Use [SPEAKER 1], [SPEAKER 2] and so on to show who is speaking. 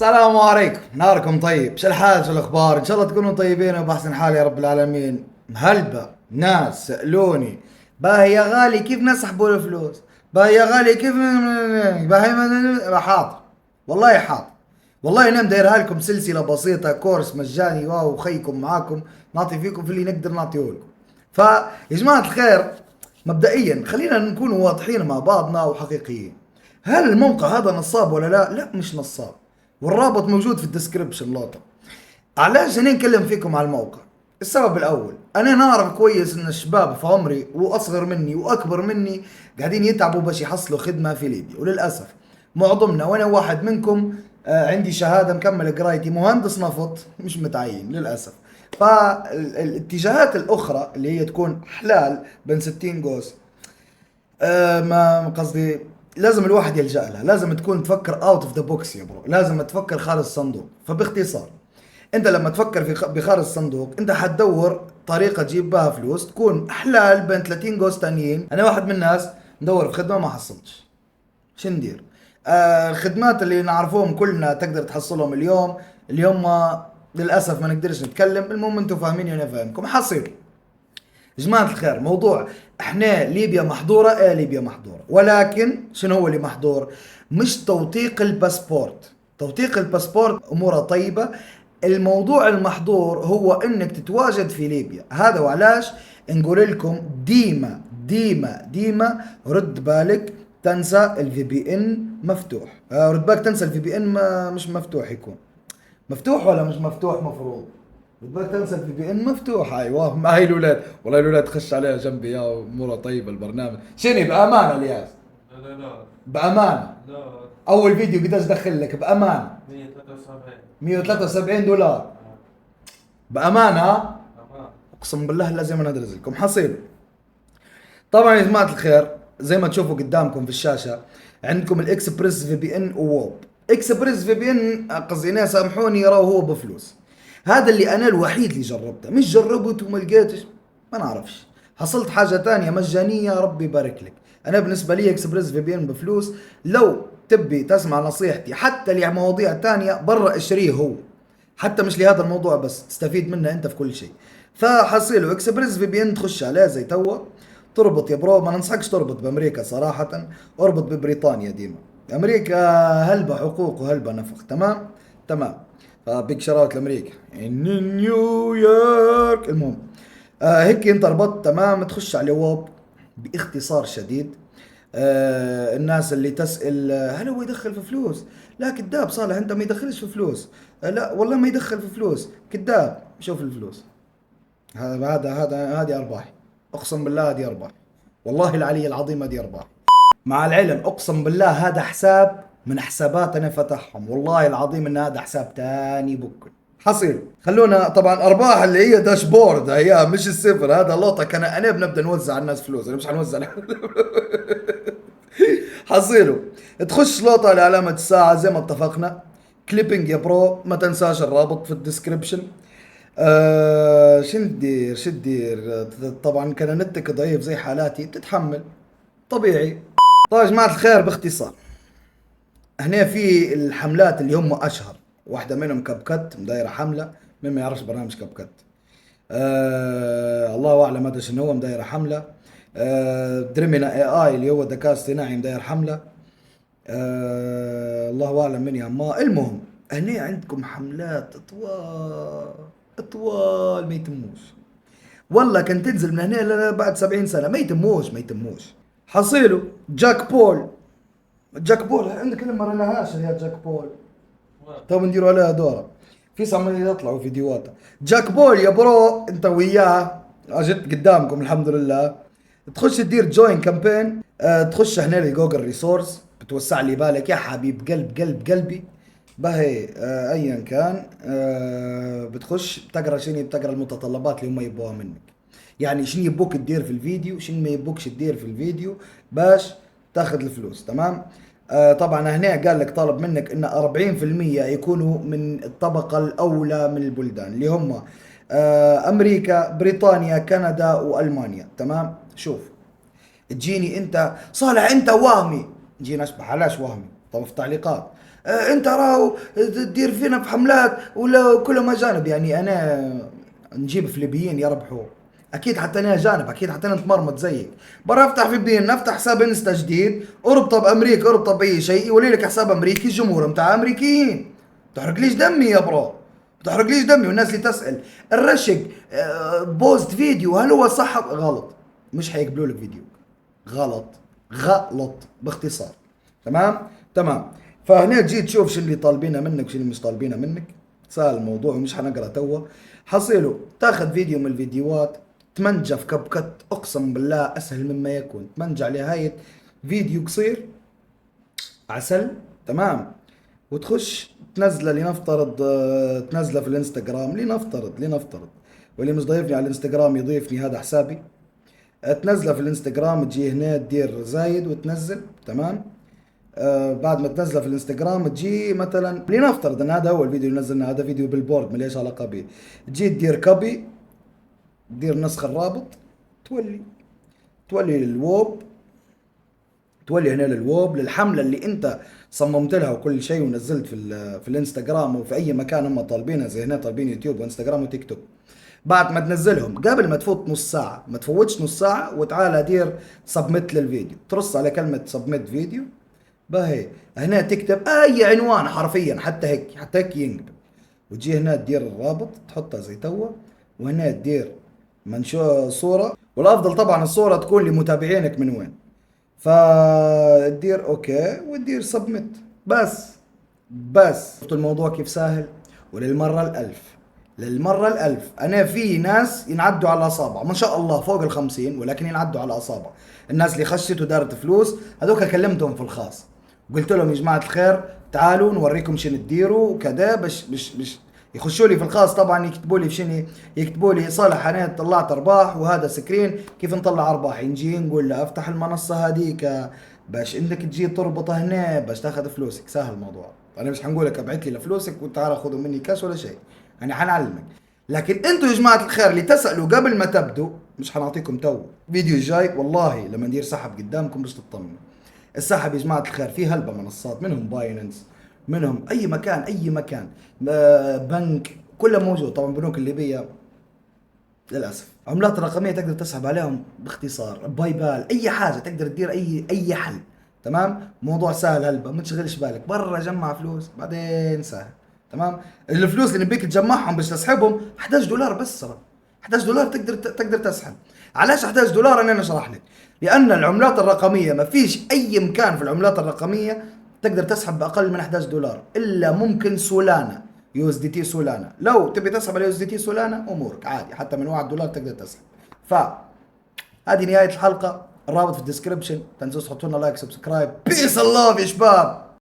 [SPEAKER 1] السلام عليكم، نهاركم طيب. شو الحال، شو الاخبار؟ ان شاء الله تكونوا طيبين وباحسن حال يا رب العالمين. هلبا ناس سالوني باهي يا غالي كيف نسحبوا الفلوس؟ باهي يا غالي كيف حاضر. والله حاضر. والله انا مدايرها لكم سلسله بسيطه، كورس مجاني، واو خيكم معاكم، نعطي فيكم في اللي نقدر نعطيه لكم. فيا جماعه الخير، مبدئيا خلينا نكون واضحين مع بعضنا وحقيقيين. هل الموقع هذا نصاب ولا لا؟ لا مش نصاب، والرابط موجود في الديسكربشن لوطة. علاش انا نكلم فيكم على الموقع؟ السبب الاول، انا نعرف كويس ان الشباب في عمري واصغر مني واكبر مني قاعدين يتعبوا باش يحصلوا خدمه في ليبيا، وللاسف معظمنا وانا واحد منكم عندي شهاده مكمل قرايتي مهندس نفط مش متعين للاسف. فالاتجاهات الاخرى اللي هي تكون حلال بين 60 قوس، ما قصدي، لازم الواحد يلجأ لها، لازم تكون تفكر اوت اوف ذا بوكس يا برو، لازم تفكر خارج الصندوق. فباختصار، انت لما تفكر في بخارج الصندوق انت حتدور طريقه تجيب بها فلوس تكون حلال بين 30 جوز تانيين. انا واحد من الناس ندور في خدمه ما حصلتش، شو ندير؟ الخدمات اللي نعرفوهم كلنا تقدر تحصلهم اليوم للاسف ما نقدرش نتكلم. المهم انتم فاهميني وانا فاهمكم. حصيل جماعة الخير، موضوع احنا ليبيا محظورة، ايه ليبيا محظورة، ولكن شنو هو اللي محظور؟ مش توثيق الباسبورت. توثيق الباسبورت اموره طيبة. الموضوع المحظور هو انك تتواجد في ليبيا. هذا وعلاش نقول لكم ديما ديما ديما رد بالك تنسى الفي بي ان مفتوح. رد بالك تنسى الفي بي ان مش مفتوح، يكون مفتوح ولا مش مفتوح مفروض. بدك تنسى الفي بي ان مفتوح. ايوه، ما هي الاولاد، والله الاولاد تخش عليها جنبي يا اموره طيبه البرنامج. شنو بامانه الياس؟
[SPEAKER 2] لا لا لا.
[SPEAKER 1] بامانه.
[SPEAKER 2] لا.
[SPEAKER 1] اول فيديو قديش دخل لك بامانه؟
[SPEAKER 2] 173.
[SPEAKER 1] 173 دولار بامانه ها؟
[SPEAKER 2] تمام.
[SPEAKER 1] اقسم بالله لازم انا ادرس لكم حصيل. طبعا يا جماعه الخير، زي ما تشوفوا قدامكم في الشاشه عندكم الاكسبريس في بي ان ووب. اكسبريس في بي ان قصدي ناس سامحوني يراو هو بفلوس. هذا اللي انا الوحيد اللي جربته، مش جربت وما لقيتش، ما نعرفش. حصلت حاجه تانية مجانيه ربي يبارك لك. انا بالنسبه لي اكسبريس في بي ان بفلوس. لو تبي تسمع نصيحتي حتى لمواضيع تانية برا اشتريه هو، حتى مش لهذا الموضوع بس تستفيد منه انت في كل شيء. فحصيله اكسبريس في بي ان تخش عليه زي توا. تربط يا برو، ما ننصحكش تربط بامريكا صراحة، اربط ببريطانيا ديما. امريكا هلبة حقوق وهلبة نفخ. تمام تمام. فبيك شراوت لامريكا ان نيويورك. المهم هيك انت ربطت تمام، تخش على ووب. باختصار شديد، الناس اللي تسأل هل هو يدخل في فلوس؟ لا كذاب صالح، انت ما يدخلش في فلوس. لا والله ما يدخل في فلوس، كذاب. شوف الفلوس، هذه ارباح. اقسم بالله هذه ارباح، والله العلي العظيم هذه ارباح. مع العلم اقسم بالله هذا حساب من حسابات انا فتحهم، والله العظيم ان هذا حساب تاني بكل. حصيل خلونا طبعا ارباح اللي هي داشبورد، هي مش الصفر. هذا لوطه كان انا بنبدا نوزع على الناس فلوس، انا مش حنوزع حصيله تخش لوطه على علامه الساعه زي ما اتفقنا. كليبنج يا برو، ما تنساش الرابط في الديسكربشن. شو ندير طبعا كان نتك ضعيف زي حالاتي بتتحمل طبيعي. طيب يا جماعة الخير، باختصار هنا في الحملات اللي هم اشهر. واحدة منهم كاب كت مدايرة حملة. مين ما يعرفش برنامج كاب كت؟ الله اعلم هذا شنو هو. مدايرة حملة. دريمينا اي اي اللي هو ذكاء اصطناعي مداير حملة. الله اعلم من يا ما. المهم هنا عندكم حملات طوال طوال ما يتموش. والله كان تنزل من هنا بعد 70 سنة ما يتموش ما يتموش. حصيله جاك بول. جاك بول عندك اللي ما رناهاش يا جاك بول. تو نديروا عليها دورة في سامي يطلعوا فيديوهات. جاك بول يا برو انت وياه اجت قدامكم الحمد لله. تخش تدير جوين كامبين. تخش هنا لجوجل ريسورس، بتوسع لي بالك يا حبيب قلب قلبي. باهي ايا كان بتخش بتقرا شنو، بتقرا المتطلبات اللي هم يبوها منك. يعني شنو يبوك تدير في الفيديو، شنو ما يبوكش تدير في الفيديو باش تاخذ الفلوس. تمام. طبعا هنا قال لك طالب منك ان 40% يكونوا من الطبقة الاولى من البلدان اللي هم امريكا، بريطانيا، كندا، والمانيا. تمام. شوف تجيني انت صالح انت وهمي، جينا اشبح علاش وهمي؟ طب في تعليقات انت راهو تدير فينا في حملات ولا كلهم اجانب. يعني انا نجيب فلبيين يربحوا؟ اكيد حتى انا اجانب، اكيد حتى انا نتمرمط زيك. برا افتح في بين نفتح حساب انستا جديد، اربطه بامريكا، اربطه باي شيء، يولي لك حساب امريكي، الجمهور متاع امريكيين. تحرق ليش دمي يا برو، بتحرق ليش دمي. والناس اللي تسال الرشق بوست فيديو هل هو صح غلط، مش حيقبلوا لك فيديو. غلط، غلط باختصار. تمام. تمام. فهنا تجي تشوف شو اللي طالبينه منك وشو اللي مش طالبينه منك. سهل الموضوع ومش حنقرا توا. حصيله تاخذ فيديو من الفيديوهات، تمنجه في كب كت، اقسم بالله اسهل مما يكون. تمنجه على هاي فيديو قصير عسل. تمام. وتخش تنزله، لنفترض تنزله في الانستغرام، لنفترض واللي مش ضيفني على الانستغرام يضيفني، هذا حسابي. تنزله في الانستغرام، تجي هنا تدير زايد وتنزل. تمام. بعد ما تنزله في الانستغرام تجي مثلا، لنفترض ان هذا اول فيديو نزلنا، هذا فيديو بالبورد ما ليش علاقه به. تجي تدير كوبي، تدير نسخ الرابط، تولي للووب، تولي هنا للووب للحمله اللي انت صممت لها وكل شيء، ونزلت في الانستغرام وفي اي مكان هم طالبينها، زي هنا طالبين يوتيوب وانستغرام وتيك توك. بعد ما تنزلهم قبل ما تفوت نص ساعه، ما تفوتش نص ساعه، وتعالى دير سبميت للفيديو، ترص على كلمه سبميت فيديو. باهي هنا تكتب اي عنوان حرفيا، حتى هيك ينقبل. وتجي هنا تدير الرابط تحطها زي توا، وهنا تدير منشور صورة، والافضل طبعا الصورة تكون لمتابعينك من وين. فتدير اوكي وتدير سبميت. بس شفتوا الموضوع كيف سهل. وللمرة الألف، للمرة الألف، أنا في ناس ينعدوا على الأصابع ما شاء الله فوق ال50، ولكن ينعدوا على الأصابع. الناس اللي خشت ودارت فلوس هذوك كلمتهم في الخاص، قلت لهم يا جماعة الخير تعالوا نوريكم شنو تديروا وكذا، باش يخشوا لي في الخاص. طبعا يكتبوا لي شنو، يكتبوا لي صالح انا طلعت ارباح وهذا سكرين كيف نطلع ارباح. نجي نقول له افتح المنصه هذيك باش انك تجي تربطها هنا باش تاخذ فلوسك. سهل الموضوع. انا مش حنقول لك ابعث لي لفلوسك وتعال خذوا مني كاش ولا شيء، انا حنعلمك. لكن انتوا يا جماعه الخير اللي تسالوا قبل ما تبدوا، مش حنعطيكم تو. فيديو جاي والله لما ندير سحب قدامكم باش تطمنوا. السحب يا جماعه الخير فيه هلبة منصات، منهم بايننس، منهم اي مكان، اي مكان، بنك كله موجود. طبعا البنوك الليبيه للاسف. عملات رقميه تقدر تسحب عليهم باختصار، باي بال، اي حاجه تقدر تدير اي حل. تمام. موضوع سهل هلبة، ما تشغلش بالك برا جمع فلوس بعدين سهل. تمام. الفلوس اللي نبيك تجمعهم باش تسحبهم 11 دولار بس ترى. 11 دولار تقدر تسحب. علاش 11 دولار؟ انا اشرح لك. لان العملات الرقميه ما فيش اي مكان في العملات الرقميه تقدر تسحب باقل من 11 دولار، الا ممكن سولانا، يو اس دي تي سولانا. لو تبي تسحب على يو اس دي تي سولانا امورك عادي، حتى من 1 دولار تقدر تسحب. ف هذه نهايه الحلقه، الرابط في الديسكربشن. تنسوا تحطوا لنا لايك سبسكرايب. بيس الله يا شباب.